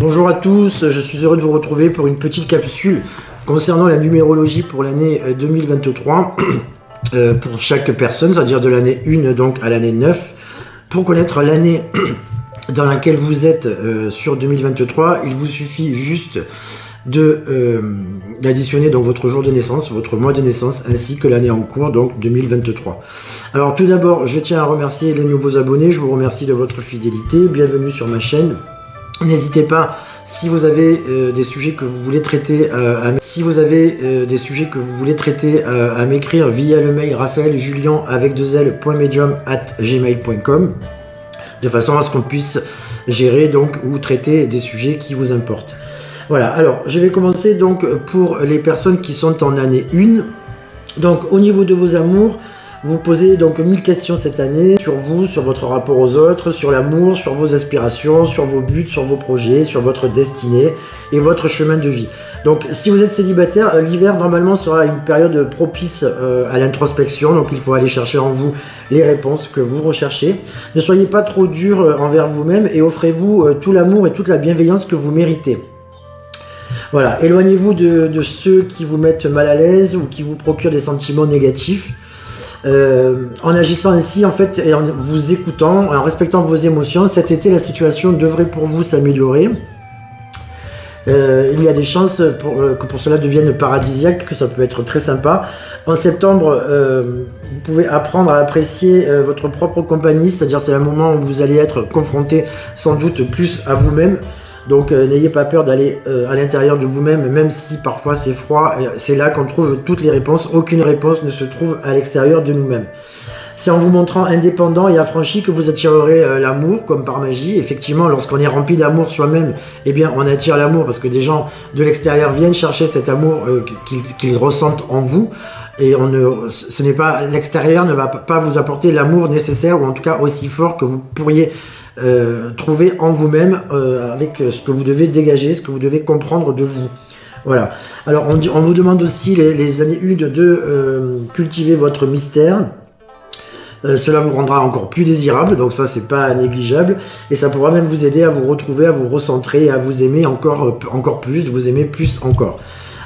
Bonjour à tous, je suis heureux de vous retrouver pour une petite capsule concernant la numérologie pour l'année 2023 pour chaque personne, c'est-à-dire de l'année 1 donc à l'année 9. Pour connaître l'année dans laquelle vous êtes sur 2023, il vous suffit juste d'additionner donc votre jour de naissance, votre mois de naissance, ainsi que l'année en cours, donc 2023. Alors tout d'abord, je tiens à remercier les nouveaux abonnés, je vous remercie de votre fidélité, bienvenue sur ma chaîne. N'hésitez pas, si vous avez des sujets que vous voulez traiter à m'écrire via le mail raphaeljulian.medium@gmail.com de façon à ce qu'on puisse gérer donc ou traiter des sujets qui vous importent. Voilà, alors je vais commencer donc pour les personnes qui sont en année 1. Donc au niveau de vos amours, vous posez donc 1000 questions cette année sur vous, sur votre rapport aux autres, sur l'amour, sur vos aspirations, sur vos buts, sur vos projets, sur votre destinée et votre chemin de vie. Donc si vous êtes célibataire, l'hiver normalement sera une période propice à l'introspection, donc il faut aller chercher en vous les réponses que vous recherchez. Ne soyez pas trop dur envers vous-même et offrez-vous tout l'amour et toute la bienveillance que vous méritez. Voilà, éloignez-vous de ceux qui vous mettent mal à l'aise ou qui vous procurent des sentiments négatifs. En agissant ainsi en fait et en vous écoutant, en respectant vos émotions, cet été la situation devrait pour vous s'améliorer. Il y a des chances que pour cela devienne paradisiaque, que ça peut être très sympa. En septembre, vous pouvez apprendre à apprécier votre propre compagnie, c'est-à-dire c'est un moment où vous allez être confronté sans doute plus à vous-même. Donc n'ayez pas peur d'aller à l'intérieur de vous-même, même si parfois c'est froid, c'est là qu'on trouve toutes les réponses. Aucune réponse ne se trouve à l'extérieur de nous-mêmes. C'est en vous montrant indépendant et affranchi que vous attirerez l'amour, comme par magie. Effectivement, lorsqu'on est rempli d'amour soi-même, eh bien on attire l'amour parce que des gens de l'extérieur viennent chercher cet amour qu'ils ressentent en vous. Et ce n'est pas, l'extérieur ne va pas vous apporter l'amour nécessaire, ou en tout cas aussi fort que vous pourriez trouver en vous-même avec ce que vous devez dégager, ce que vous devez comprendre de vous. Voilà. Alors on vous demande aussi les années 1 de cultiver votre mystère. Cela vous rendra encore plus désirable, donc ça c'est pas négligeable, et ça pourra même vous aider à vous retrouver, à vous recentrer, à vous aimer encore plus, vous aimer plus encore.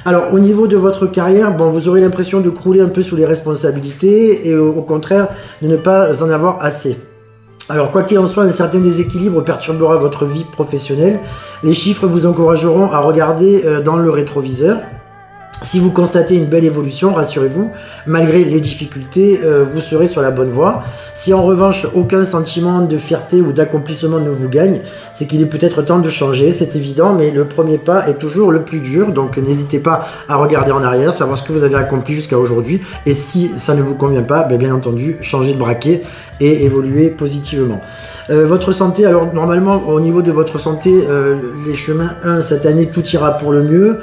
Alors au niveau de votre carrière, bon, vous aurez l'impression de crouler un peu sous les responsabilités et au contraire de ne pas en avoir assez. Alors quoi qu'il en soit, un certain déséquilibre perturbera votre vie professionnelle. Les chiffres vous encourageront à regarder dans le rétroviseur. Si vous constatez une belle évolution, rassurez-vous, malgré les difficultés, vous serez sur la bonne voie. Si en revanche aucun sentiment de fierté ou d'accomplissement ne vous gagne, c'est qu'il est peut-être temps de changer, c'est évident, mais le premier pas est toujours le plus dur, donc n'hésitez pas à regarder en arrière, savoir ce que vous avez accompli jusqu'à aujourd'hui, et si ça ne vous convient pas, bien entendu, changez de braquet et évoluez positivement. Votre santé, alors normalement au niveau de votre santé, les chemins 1, cette année tout ira pour le mieux.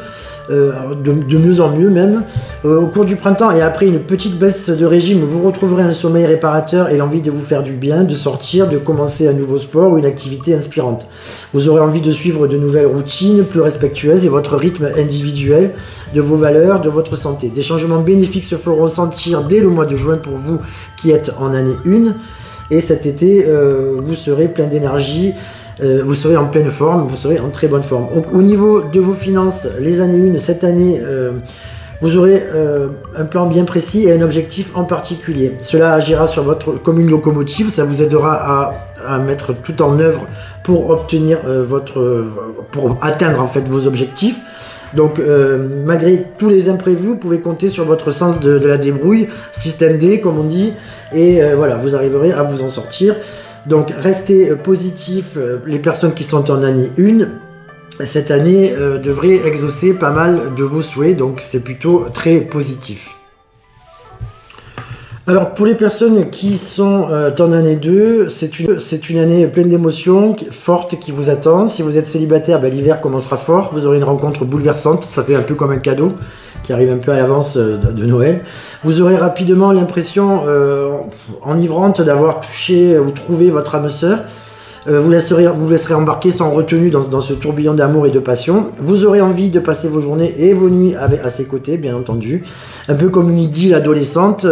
De mieux en mieux même. Au cours du printemps et après une petite baisse de régime, vous retrouverez un sommeil réparateur et l'envie de vous faire du bien, de sortir, de commencer un nouveau sport ou une activité inspirante. Vous aurez envie de suivre de nouvelles routines plus respectueuses et votre rythme individuel de vos valeurs, de votre santé. Des changements bénéfiques se feront sentir dès le mois de juin pour vous qui êtes en année 1, et cet été vous serez plein d'énergie. Vous serez en pleine forme, vous serez en très bonne forme. Au niveau de vos finances, les années 1, cette année, vous aurez un plan bien précis et un objectif en particulier. Cela agira sur votre comme une locomotive, ça vous aidera à mettre tout en œuvre pour obtenir pour atteindre en fait vos objectifs. Donc malgré tous les imprévus, vous pouvez compter sur votre sens de la débrouille, système D comme on dit, et voilà, vous arriverez à vous en sortir. Donc restez positif, les personnes qui sont en année 1, cette année devraient exaucer pas mal de vos souhaits, donc c'est plutôt très positif. Alors pour les personnes qui sont en année 2, c'est une année pleine d'émotions, forte qui vous attend. Si vous êtes célibataire, l'hiver commencera fort, vous aurez une rencontre bouleversante, ça fait un peu comme un cadeau qui arrive un peu à l'avance de Noël. Vous aurez rapidement l'impression enivrante d'avoir touché ou trouvé votre âme sœur. Vous laisserez embarquer sans retenue dans ce tourbillon d'amour et de passion. Vous aurez envie de passer vos journées et vos nuits à ses côtés, bien entendu. Un peu comme une idylle adolescente.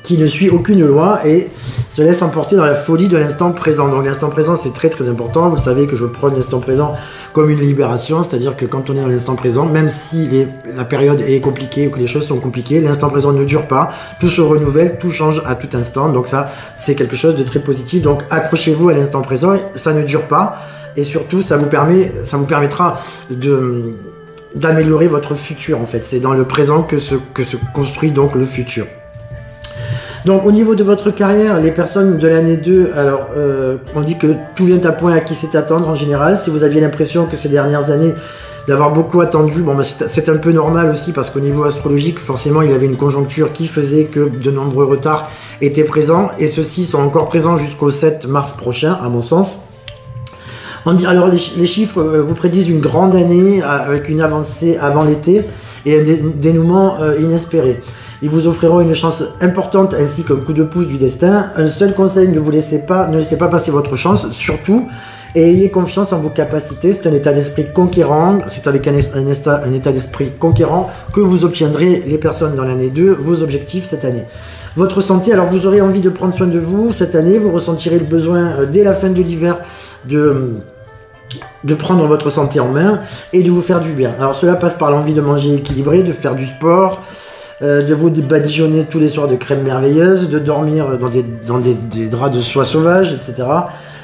qui ne suit aucune loi et se laisse emporter dans la folie de l'instant présent. Donc l'instant présent, c'est très très important. Vous savez que je prône l'instant présent comme une libération, c'est-à-dire que quand on est dans l'instant présent, même si la période est compliquée ou que les choses sont compliquées, l'instant présent ne dure pas, tout se renouvelle, tout change à tout instant. Donc ça, c'est quelque chose de très positif. Donc accrochez-vous à l'instant présent, ça ne dure pas et surtout ça vous permettra d'améliorer votre futur en fait. C'est dans le présent que se construit donc le futur. Donc au niveau de votre carrière, les personnes de l'année 2, alors on dit que tout vient à point à qui sait attendre en général. Si vous aviez l'impression que ces dernières années d'avoir beaucoup attendu, bon, c'est un peu normal aussi parce qu'au niveau astrologique, forcément il y avait une conjoncture qui faisait que de nombreux retards étaient présents et ceux-ci sont encore présents jusqu'au 7 mars prochain à mon sens. Alors les chiffres vous prédisent une grande année avec une avancée avant l'été et un dénouement inespéré. Ils vous offriront une chance importante ainsi qu'un coup de pouce du destin. Un seul conseil, ne laissez pas passer votre chance, surtout, et ayez confiance en vos capacités. C'est un état d'esprit conquérant, c'est avec un état d'esprit conquérant que vous obtiendrez, les personnes dans l'année 2, vos objectifs cette année. Votre santé, alors vous aurez envie de prendre soin de vous cette année, vous ressentirez le besoin dès la fin de l'hiver de prendre votre santé en main et de vous faire du bien. Alors cela passe par l'envie de manger équilibré, de faire du sport, de vous badigeonner tous les soirs de crème merveilleuse, de dormir dans des draps de soie sauvage, etc.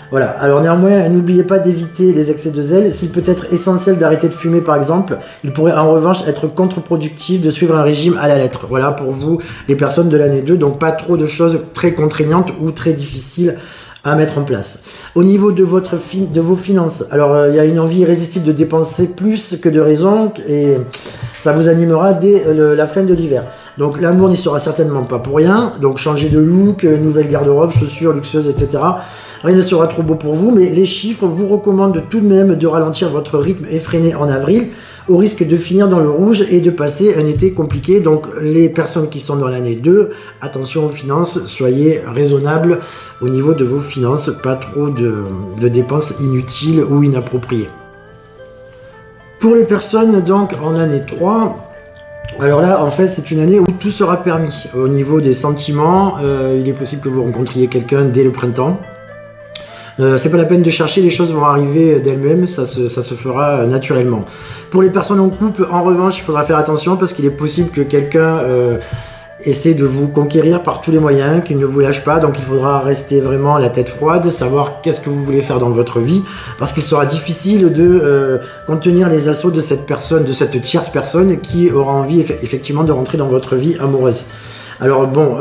Voilà. Alors néanmoins, n'oubliez pas d'éviter les excès de zèle. S'il peut être essentiel d'arrêter de fumer par exemple, il pourrait en revanche être contre-productif de suivre un régime à la lettre. Voilà pour vous, les personnes de l'année 2, donc pas trop de choses très contraignantes ou très difficiles à mettre en place. Au niveau de vos finances, alors il y a une envie irrésistible de dépenser plus que de raison et ça vous animera dès la fin de l'hiver. Donc l'amour n'y sera certainement pas pour rien, donc changer de look, nouvelle garde-robe, chaussures luxueuses, etc. Rien ne sera trop beau pour vous, mais les chiffres vous recommandent tout de même de ralentir votre rythme effréné en avril, au risque de finir dans le rouge et de passer un été compliqué. Donc les personnes qui sont dans l'année 2, attention aux finances, soyez raisonnables au niveau de vos finances, pas trop de dépenses inutiles ou inappropriées. Pour les personnes donc en année 3, alors là en fait c'est une année où tout sera permis. Au niveau des sentiments, il est possible que vous rencontriez quelqu'un dès le printemps. C'est pas la peine de chercher, les choses vont arriver d'elles-mêmes, ça se fera naturellement. Pour les personnes en couple, en revanche, il faudra faire attention parce qu'il est possible que quelqu'un essaie de vous conquérir par tous les moyens, qu'il ne vous lâche pas, donc il faudra rester vraiment la tête froide, savoir qu'est-ce que vous voulez faire dans votre vie, parce qu'il sera difficile de contenir les assauts de cette personne, de cette tierce personne qui aura envie effectivement de rentrer dans votre vie amoureuse. Alors bon,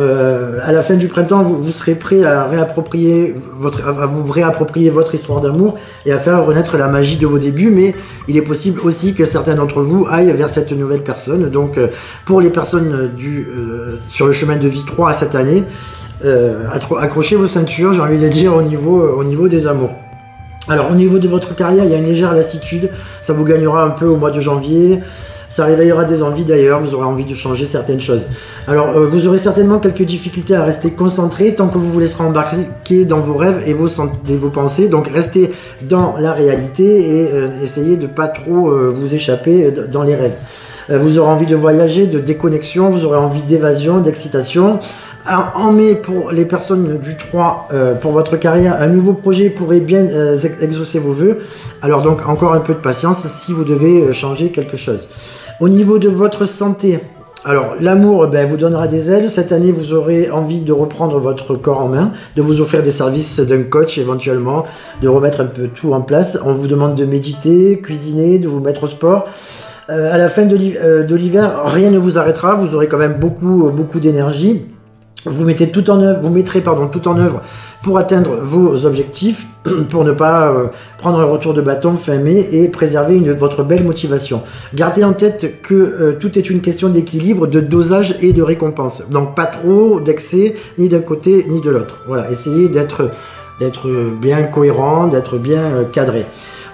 à la fin du printemps, vous serez prêt à vous réapproprier votre histoire d'amour et à faire renaître la magie de vos débuts, mais il est possible aussi que certains d'entre vous aillent vers cette nouvelle personne. Donc pour les personnes sur le chemin de vie 3 à cette année, accrochez vos ceintures, j'ai envie de dire, au niveau des amours. Alors au niveau de votre carrière, il y a une légère lassitude, ça vous gagnera un peu au mois de janvier. Ça réveillera des envies d'ailleurs, vous aurez envie de changer certaines choses. Alors, vous aurez certainement quelques difficultés à rester concentré tant que vous vous laisserez embarquer dans vos rêves et vos pensées. Donc, restez dans la réalité et essayez de pas trop vous échapper dans les rêves. Vous aurez envie de voyager, de déconnexion, vous aurez envie d'évasion, d'excitation. En mai, pour les personnes du 3, pour votre carrière, un nouveau projet pourrait bien exaucer vos vœux. Alors donc, encore un peu de patience si vous devez changer quelque chose. Au niveau de votre santé, alors l'amour vous donnera des ailes. Cette année, vous aurez envie de reprendre votre corps en main, de vous offrir des services d'un coach éventuellement, de remettre un peu tout en place. On vous demande de méditer, cuisiner, de vous mettre au sport. À la fin de l'hiver, rien ne vous arrêtera. Vous aurez quand même beaucoup d'énergie. Vous mettrez tout en œuvre pour atteindre vos objectifs, pour ne pas prendre un retour de bâton fin mai et préserver votre belle motivation. Gardez en tête que tout est une question d'équilibre, de dosage et de récompense. Donc pas trop d'excès, ni d'un côté ni de l'autre. Voilà, essayez d'être bien cohérent, d'être bien cadré.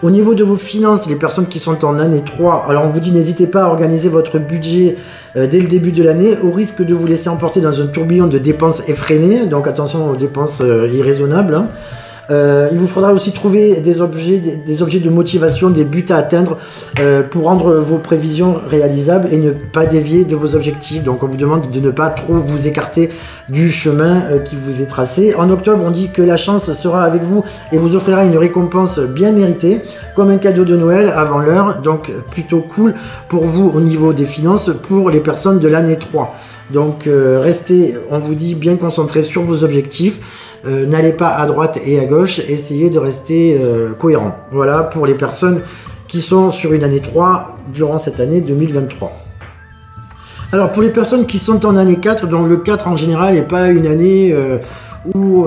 Au niveau de vos finances, les personnes qui sont en année 3, alors on vous dit n'hésitez pas à organiser votre budget dès le début de l'année, au risque de vous laisser emporter dans un tourbillon de dépenses effrénées, donc attention aux dépenses irraisonnables. Il vous faudra aussi trouver des objets de motivation, des buts à atteindre pour rendre vos prévisions réalisables et ne pas dévier de vos objectifs. Donc on vous demande de ne pas trop vous écarter du chemin qui vous est tracé. En octobre, on dit que la chance sera avec vous et vous offrira une récompense bien méritée, comme un cadeau de Noël avant l'heure. Donc plutôt cool pour vous au niveau des finances pour les personnes de l'année 3. Donc restez, on vous dit, bien concentrés sur vos objectifs. N'allez pas à droite et à gauche, essayez de rester cohérent. Voilà pour les personnes qui sont sur une année 3 durant cette année 2023. Alors pour les personnes qui sont en année 4, dont le 4 en général n'est pas une année où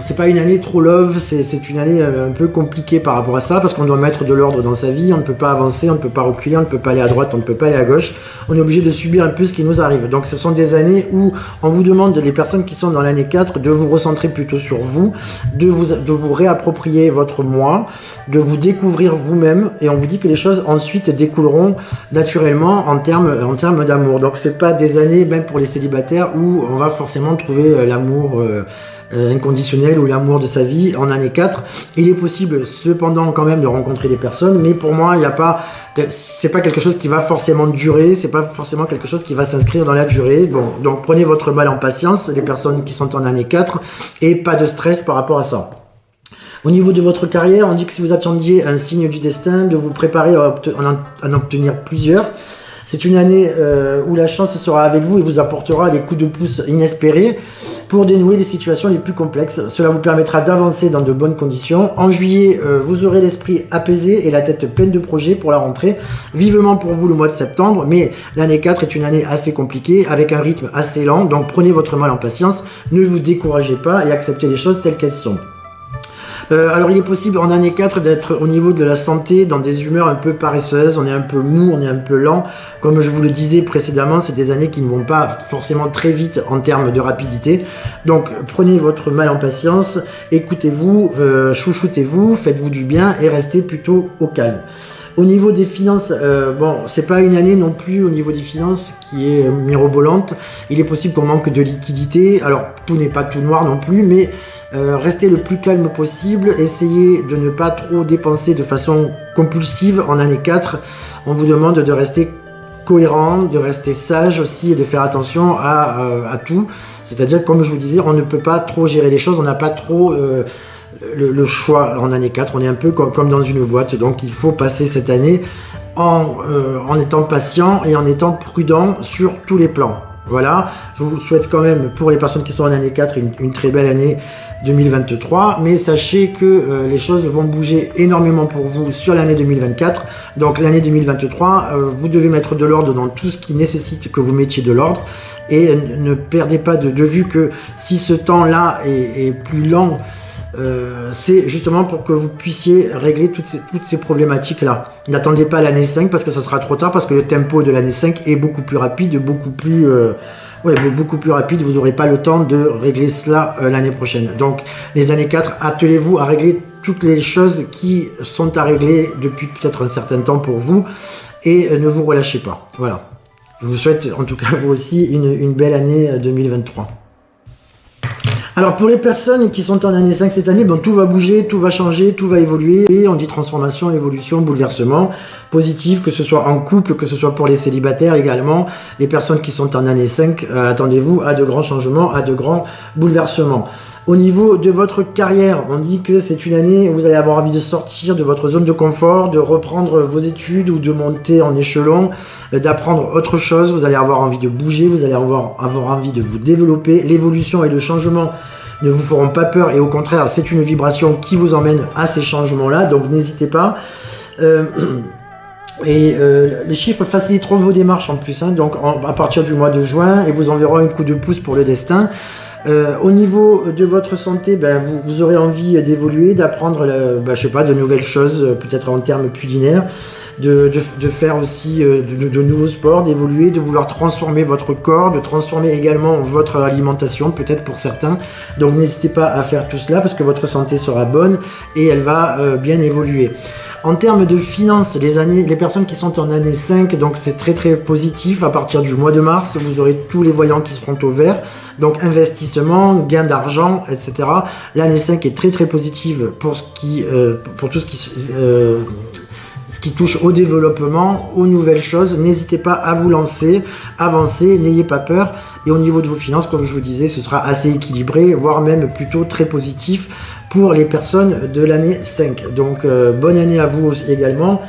c'est pas une année trop love, c'est une année un peu compliquée par rapport à ça, parce qu'on doit mettre de l'ordre dans sa vie, on ne peut pas avancer, on ne peut pas reculer, on ne peut pas aller à droite, on ne peut pas aller à gauche, on est obligé de subir un peu ce qui nous arrive. Donc ce sont des années où on vous demande, les personnes qui sont dans l'année 4, de vous recentrer plutôt sur vous, de vous réapproprier votre moi, de vous découvrir vous-même, et on vous dit que les choses ensuite découleront naturellement en termes d'amour. Donc c'est pas des années, même pour les célibataires, où on va forcément trouver l'amour inconditionnel ou l'amour de sa vie en année 4. Il est possible cependant quand même de rencontrer des personnes, mais pour moi c'est pas quelque chose qui va forcément durer, c'est pas forcément quelque chose qui va s'inscrire dans la durée. Bon, donc prenez votre mal en patience, les personnes qui sont en année 4, et pas de stress par rapport à ça. Au niveau de votre carrière, on dit que si vous attendiez un signe du destin, de vous préparer à en obtenir plusieurs. C'est une année où la chance sera avec vous et vous apportera des coups de pouce inespérés pour dénouer les situations les plus complexes. Cela vous permettra d'avancer dans de bonnes conditions. En juillet, vous aurez l'esprit apaisé et la tête pleine de projets pour la rentrée. Vivement pour vous le mois de septembre, mais l'année 4 est une année assez compliquée, avec un rythme assez lent, donc prenez votre mal en patience, ne vous découragez pas et acceptez les choses telles qu'elles sont. Alors il est possible en année 4 d'être au niveau de la santé dans des humeurs un peu paresseuses, on est un peu mou, on est un peu lent. Comme je vous le disais précédemment, c'est des années qui ne vont pas forcément très vite en termes de rapidité. Donc prenez votre mal en patience, écoutez-vous, chouchoutez-vous, faites-vous du bien et restez plutôt au calme. Au niveau des finances, c'est pas une année non plus au niveau des finances qui est mirobolante. Il est possible qu'on manque de liquidité. Alors tout n'est pas tout noir non plus, mais restez le plus calme possible. Essayez de ne pas trop dépenser de façon compulsive en année 4. On vous demande de rester cohérent, de rester sage aussi et de faire attention à tout. C'est-à-dire, comme je vous disais, on ne peut pas trop gérer les choses, on n'a pas trop le choix en année 4, on est un peu comme dans une boîte, donc il faut passer cette année en étant patient et en étant prudent sur tous les plans. Voilà, je vous souhaite quand même pour les personnes qui sont en année 4 une très belle année 2023, mais sachez que les choses vont bouger énormément pour vous sur l'année 2024. Donc l'année 2023, vous devez mettre de l'ordre dans tout ce qui nécessite que vous mettiez de l'ordre, et ne perdez pas de vue que si ce temps-là est plus lent, c'est justement pour que vous puissiez régler toutes ces problématiques-là. N'attendez pas l'année 5 parce que ça sera trop tard, parce que le tempo de l'année 5 est beaucoup plus rapide, beaucoup plus rapide. Vous n'aurez pas le temps de régler cela l'année prochaine. Donc les années 4, attelez-vous à régler toutes les choses qui sont à régler depuis peut-être un certain temps pour vous, et ne vous relâchez pas. Voilà. Je vous souhaite en tout cas vous aussi une belle année 2023. Alors pour les personnes qui sont en année 5 cette année, tout va bouger, tout va changer, tout va évoluer. Et on dit transformation, évolution, bouleversement positif, que ce soit en couple, que ce soit pour les célibataires également. Les personnes qui sont en année 5, attendez-vous à de grands changements, à de grands bouleversements. Au niveau de votre carrière, on dit que c'est une année où vous allez avoir envie de sortir de votre zone de confort, de reprendre vos études ou de monter en échelon, d'apprendre autre chose. Vous allez avoir envie de bouger, vous allez avoir envie de vous développer. L'évolution et le changement ne vous feront pas peur, et au contraire, c'est une vibration qui vous emmène à ces changements-là, donc n'hésitez pas. Les chiffres faciliteront vos démarches en plus, donc à partir du mois de juin, et vous enverront un coup de pouce pour le destin. Au niveau de votre santé, vous aurez envie d'évoluer, d'apprendre de nouvelles choses, peut-être en termes culinaires, de faire aussi de nouveaux sports, d'évoluer, de vouloir transformer votre corps, de transformer également votre alimentation, peut-être pour certains. Donc n'hésitez pas à faire tout cela, parce que votre santé sera bonne et elle va bien évoluer. En termes de finances, les personnes qui sont en année 5, donc c'est très très positif. À partir du mois de mars, vous aurez tous les voyants qui seront au vert. Donc investissement, gain d'argent, etc. L'année 5 est très très positive pour tout ce qui touche au développement, aux nouvelles choses. N'hésitez pas à vous lancer, avancez, n'ayez pas peur. Et au niveau de vos finances, comme je vous disais, ce sera assez équilibré, voire même plutôt très positif pour les personnes de l'année 5. Donc bonne année à vous aussi également.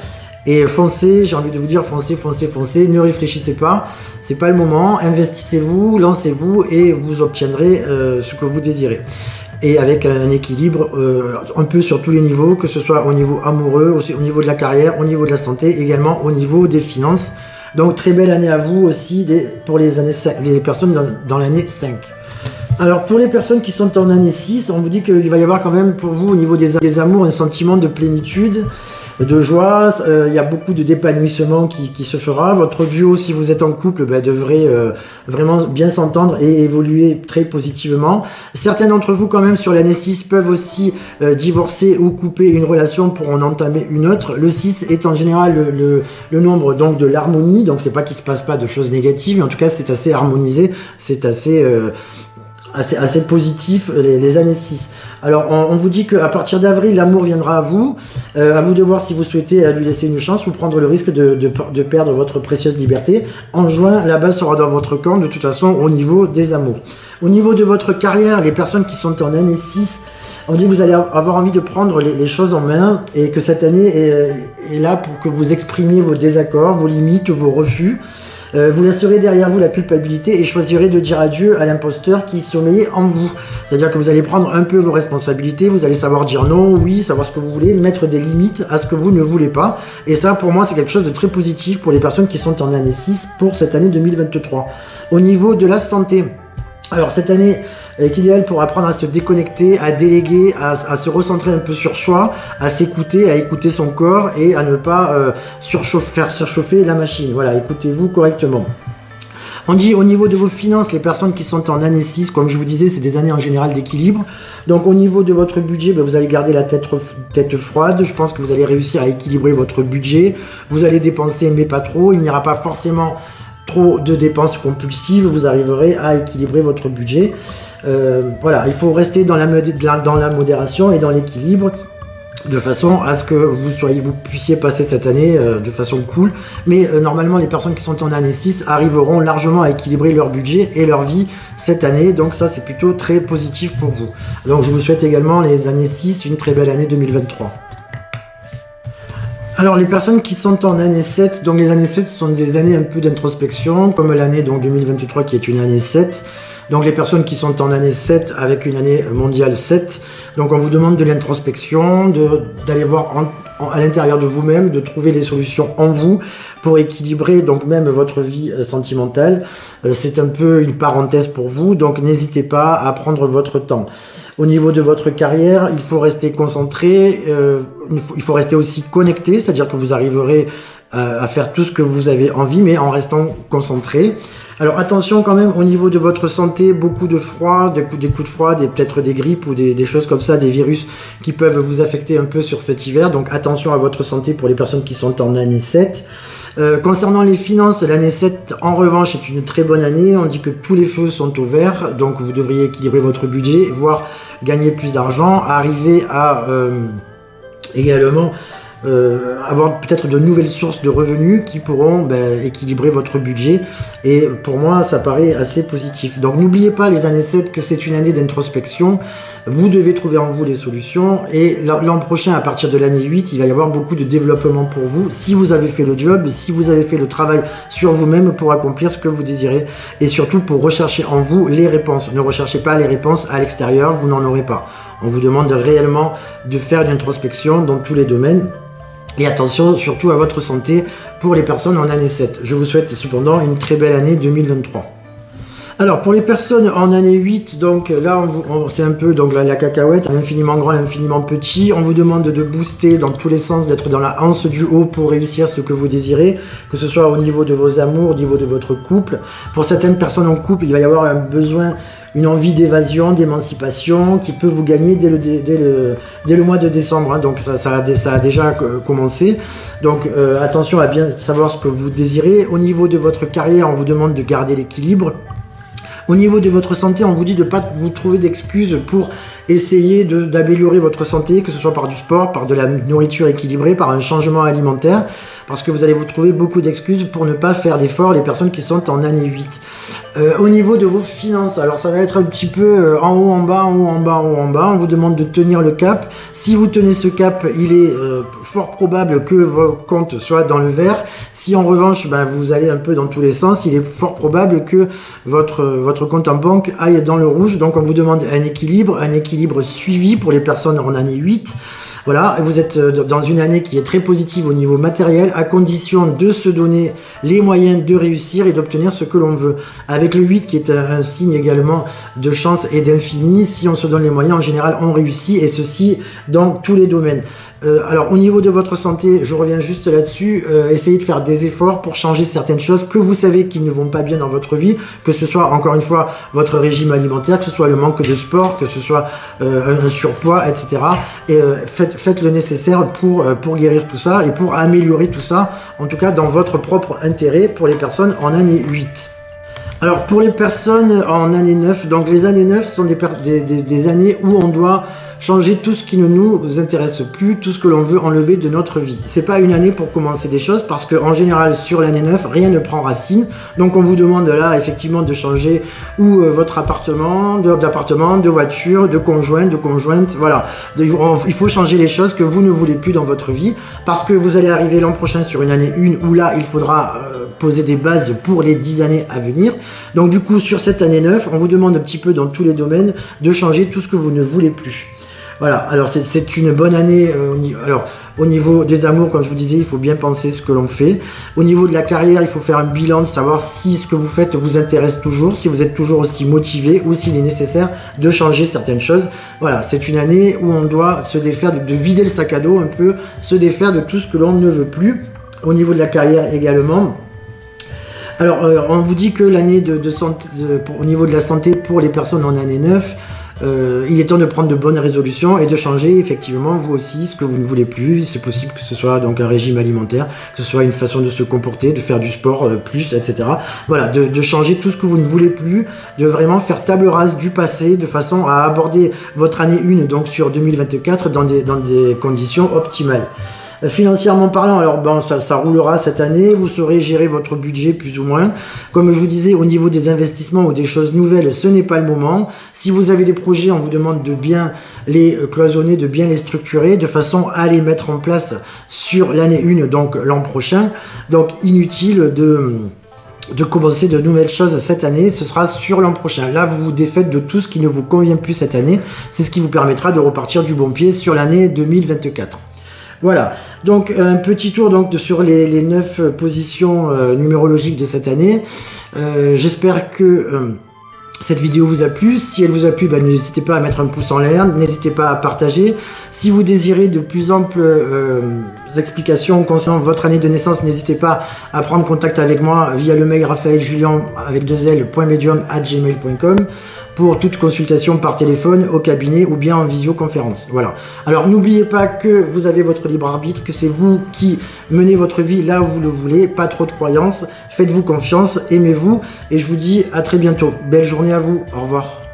Et foncez, j'ai envie de vous dire, foncez, ne réfléchissez pas, c'est pas le moment, investissez-vous, lancez-vous et vous obtiendrez ce que vous désirez. Et avec un équilibre un peu sur tous les niveaux, que ce soit au niveau amoureux, aussi au niveau de la carrière, au niveau de la santé, également au niveau des finances. Donc très belle année à vous aussi pour les personnes dans l'année 5. Alors pour les personnes qui sont en année 6, on vous dit qu'il va y avoir quand même pour vous au niveau des amours un sentiment de plénitude, de joie, il y a beaucoup d'épanouissement qui se fera. Votre duo, si vous êtes en couple, devrait vraiment bien s'entendre et évoluer très positivement. Certains d'entre vous quand même sur l'année 6 peuvent aussi divorcer ou couper une relation pour en entamer une autre. Le 6 est en général le nombre donc de l'harmonie, donc c'est pas qu'il se passe pas de choses négatives, mais en tout cas c'est assez harmonisé, c'est assez positif les années 6. Alors on vous dit qu'à partir d'avril l'amour viendra à vous de voir si vous souhaitez lui laisser une chance ou prendre le risque de perdre votre précieuse liberté. En juin la balle sera dans votre camp de toute façon au niveau des amours. Au niveau de votre carrière, les personnes qui sont en année 6, on dit que vous allez avoir envie de prendre les choses en main et que cette année est là pour que vous exprimiez vos désaccords, vos limites, vos refus. Vous laisserez derrière vous la culpabilité et choisirez de dire adieu à l'imposteur qui sommeillait en vous. C'est-à-dire que vous allez prendre un peu vos responsabilités, vous allez savoir dire non, oui, savoir ce que vous voulez, mettre des limites à ce que vous ne voulez pas. Et ça, pour moi, c'est quelque chose de très positif pour les personnes qui sont en année 6 pour cette année 2023. Au niveau de la santé, alors cette année est idéale pour apprendre à se déconnecter, à déléguer, à se recentrer un peu sur soi, à s'écouter, à écouter son corps et à ne pas faire surchauffer la machine. Voilà, écoutez-vous correctement. On dit au niveau de vos finances, les personnes qui sont en année 6, comme je vous disais, c'est des années en général d'équilibre. Donc au niveau de votre budget, vous allez garder la tête froide. Je pense que vous allez réussir à équilibrer votre budget. Vous allez dépenser mais pas trop. Il n'y aura pas forcément trop de dépenses compulsives, vous arriverez à équilibrer votre budget. Voilà, il faut rester dans la modération et dans l'équilibre de façon à ce que vous puissiez passer cette année de façon cool. Mais normalement, les personnes qui sont en année 6 arriveront largement à équilibrer leur budget et leur vie cette année. Donc ça, c'est plutôt très positif pour vous. Donc je vous souhaite également les années 6, une très belle année 2023. Alors les personnes qui sont en année 7, donc les années 7 ce sont des années un peu d'introspection, comme l'année donc 2023 qui est une année 7. Donc les personnes qui sont en année 7 avec une année mondiale 7, donc on vous demande de l'introspection, d'aller voir à l'intérieur de vous-même, de trouver les solutions en vous pour équilibrer donc même votre vie sentimentale. C'est un peu une parenthèse pour vous, donc n'hésitez pas à prendre votre temps. Au niveau de votre carrière, il faut rester concentré, il faut rester aussi connecté, c'est-à-dire que vous arriverez à faire tout ce que vous avez envie, mais en restant concentré. Alors attention quand même au niveau de votre santé, beaucoup de froid, des coups de froid, peut-être des grippes ou des choses comme ça, des virus qui peuvent vous affecter un peu sur cet hiver. Donc attention à votre santé pour les personnes qui sont en année 7. Concernant les finances, l'année 7 en revanche est une très bonne année. On dit que tous les feux sont au vert, donc vous devriez équilibrer votre budget, voire gagner plus d'argent, arriver à également avoir peut-être de nouvelles sources de revenus qui pourront équilibrer votre budget, et pour moi ça paraît assez positif. Donc n'oubliez pas les années 7 que c'est une année d'introspection, vous devez trouver en vous les solutions, et l'an prochain à partir de l'année 8 il va y avoir beaucoup de développement pour vous si vous avez fait le job, si vous avez fait le travail sur vous-même pour accomplir ce que vous désirez, et surtout pour rechercher en vous les réponses. Ne recherchez pas les réponses à l'extérieur, vous n'en aurez pas. On vous demande réellement de faire une introspection dans tous les domaines. Et attention surtout à votre santé pour les personnes en année 7. Je vous souhaite cependant une très belle année 2023. Alors pour les personnes en année 8, donc là c'est un peu donc la cacahuète, l'infiniment grand, l'infiniment petit. On vous demande de booster dans tous les sens, d'être dans la anse du haut pour réussir ce que vous désirez, que ce soit au niveau de vos amours, au niveau de votre couple. Pour certaines personnes en couple, il va y avoir un besoin une envie d'évasion, d'émancipation qui peut vous gagner dès le mois de décembre, hein. Donc ça a déjà commencé. Donc attention à bien savoir ce que vous désirez. Au niveau de votre carrière, on vous demande de garder l'équilibre. Au niveau de votre santé, on vous dit de ne pas vous trouver d'excuses pour essayer d'améliorer votre santé, que ce soit par du sport, par de la nourriture équilibrée, par un changement alimentaire, parce que vous allez vous trouver beaucoup d'excuses pour ne pas faire d'efforts, les personnes qui sont en année 8. Au niveau de vos finances, alors ça va être un petit peu en haut, en bas, en haut, en bas, en haut, en bas. On vous demande de tenir le cap. Si vous tenez ce cap, il est fort probable que vos comptes soient dans le vert. Si en revanche, vous allez un peu dans tous les sens, il est fort probable que votre compte en banque aille dans le rouge. Donc on vous demande un équilibre suivi pour les personnes en année 8. Voilà, vous êtes dans une année qui est très positive au niveau matériel, à condition de se donner les moyens de réussir et d'obtenir ce que l'on veut. Avec le 8 qui est un signe également de chance et d'infini, si on se donne les moyens, en général, on réussit, et ceci dans tous les domaines. Alors au niveau de votre santé, je reviens juste là-dessus, essayez de faire des efforts pour changer certaines choses que vous savez qui ne vont pas bien dans votre vie, que ce soit encore une fois votre régime alimentaire, que ce soit le manque de sport, que ce soit un surpoids, etc. Et faites le nécessaire pour guérir tout ça et pour améliorer tout ça, en tout cas dans votre propre intérêt pour les personnes en année 8. Alors pour les personnes en année 9, donc les années 9 sont des années où on doit changer tout ce qui ne nous intéresse plus, tout ce que l'on veut enlever de notre vie. C'est pas une année pour commencer des choses, parce que en général sur l'année 9, rien ne prend racine. Donc on vous demande là effectivement de changer votre appartement, de voiture, de conjoint, de conjointe, voilà. Il faut changer les choses que vous ne voulez plus dans votre vie, parce que vous allez arriver l'an prochain sur une année 1 où là il faudra poser des bases pour les 10 années à venir. Donc du coup sur cette année 9, on vous demande un petit peu dans tous les domaines de changer tout ce que vous ne voulez plus. Voilà, alors c'est une bonne année. Alors au niveau des amours, comme je vous disais, il faut bien penser ce que l'on fait. Au niveau de la carrière, il faut faire un bilan, de savoir si ce que vous faites vous intéresse toujours, si vous êtes toujours aussi motivé, ou s'il est nécessaire de changer certaines choses. Voilà, c'est une année où on doit se défaire, de vider le sac à dos un peu, se défaire de tout ce que l'on ne veut plus. Au niveau de la carrière également. Alors, on vous dit que l'année de santé, au niveau de la santé pour les personnes en année 9, il est temps de prendre de bonnes résolutions et de changer effectivement vous aussi ce que vous ne voulez plus. C'est possible que ce soit donc un régime alimentaire, que ce soit une façon de se comporter, de faire du sport plus, etc. Voilà, de changer tout ce que vous ne voulez plus, de vraiment faire table rase du passé de façon à aborder votre année 1, donc sur 2024, dans des conditions optimales. Financièrement parlant, alors ça roulera cette année, vous saurez gérer votre budget plus ou moins. Comme je vous disais, au niveau des investissements ou des choses nouvelles, ce n'est pas le moment. Si vous avez des projets, on vous demande de bien les cloisonner, de bien les structurer, de façon à les mettre en place sur l'année 1, donc l'an prochain. Donc inutile de commencer de nouvelles choses cette année, ce sera sur l'an prochain. Là, vous vous défaites de tout ce qui ne vous convient plus cette année. C'est ce qui vous permettra de repartir du bon pied sur l'année 2024. Voilà, donc un petit tour sur les 9 positions numérologiques de cette année. J'espère que cette vidéo vous a plu. Si elle vous a plu, n'hésitez pas à mettre un pouce en l'air, n'hésitez pas à partager. Si vous désirez de plus amples explications concernant votre année de naissance, n'hésitez pas à prendre contact avec moi via le mail raphaeljulian.medium@gmail.com pour toute consultation par téléphone, au cabinet ou bien en visioconférence. Voilà. Alors n'oubliez pas que vous avez votre libre arbitre, que c'est vous qui menez votre vie là où vous le voulez, pas trop de croyances, faites-vous confiance, aimez-vous, et je vous dis à très bientôt. Belle journée à vous, au revoir.